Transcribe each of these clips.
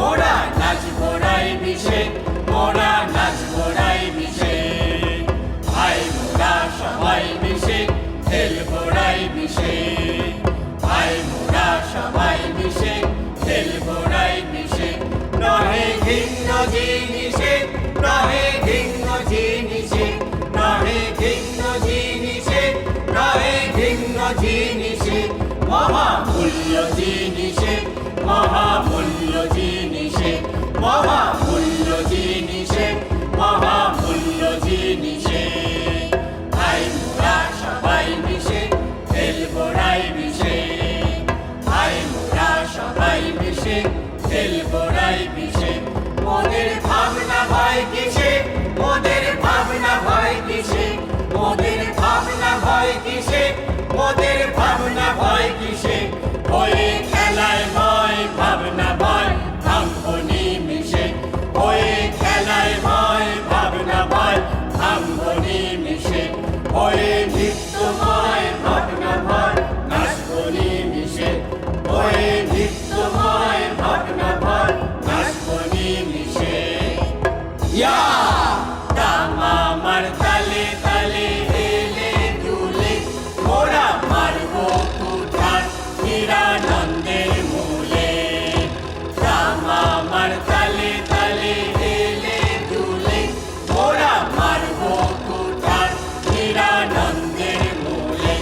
মোরা নাচবো রাই মিশে, মোরা নাচবো রাই মিশে। ভাই মোরা সবাই মিশে খেলবো রাই মিশে, ভাই মোরা সবাই মিশে খেলবো রাই মিশে। নহে ভিন্ন জিনিসে, নহে ভিন্ন জিনিসে, নহে ভিন্ন জিনিসে, নহে ভিন্ন জিনিসে। মহামূল্য জিনিসে, মহামূল্য জিনিসে, মহামূল্য জিনিসে, মহামূল্য জিনিসে। ভাই মোরা সবাই মিশে খেলবো রাই মিশে, ভাই মোরা সবাই মিশে খেলবো রাই মিশে। মোদের ভাবনা ভয় কিসে, মোদের ভাবনা ভয় কিসে, মোদের ভাবনা ভয় কিসে, মোদের ভাবনা ভয় কিসে। হয়ে খেলায় ভয় ভাবনা ভয় ভাঙবো নিমিশে, হয়ে খেলায় ভয় ভাবনা ভয় ভাঙবো নিমিশে। হয়ে নিত্যময় ভাবনা ভয় নাচবো নিমিশে, হয়ে নিত্যময় ভাবনা ভয় নাচবো নিমিশে। ইয়া তামামার তালে তালে হেলে দুলে মোরা মারবো কুঠার নিরানন্দের মূলে। তামামার তালে তালে হেলে দুলে মোরা মারবো কুঠার নিরানন্দের মূলে।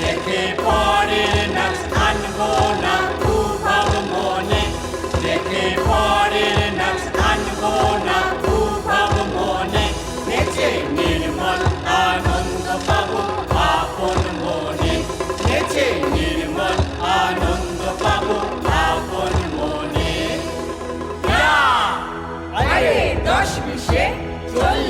দেখে পরের নাচ আনবো না উভব মনে, দেখে পরের নাচ আনবো না উভব মনে। নেচে নির্মল আনন্দ পাবো আপন মনে, নেচে নির্মল আনন্দ পাবো আপন মনে। আরে 10 20 40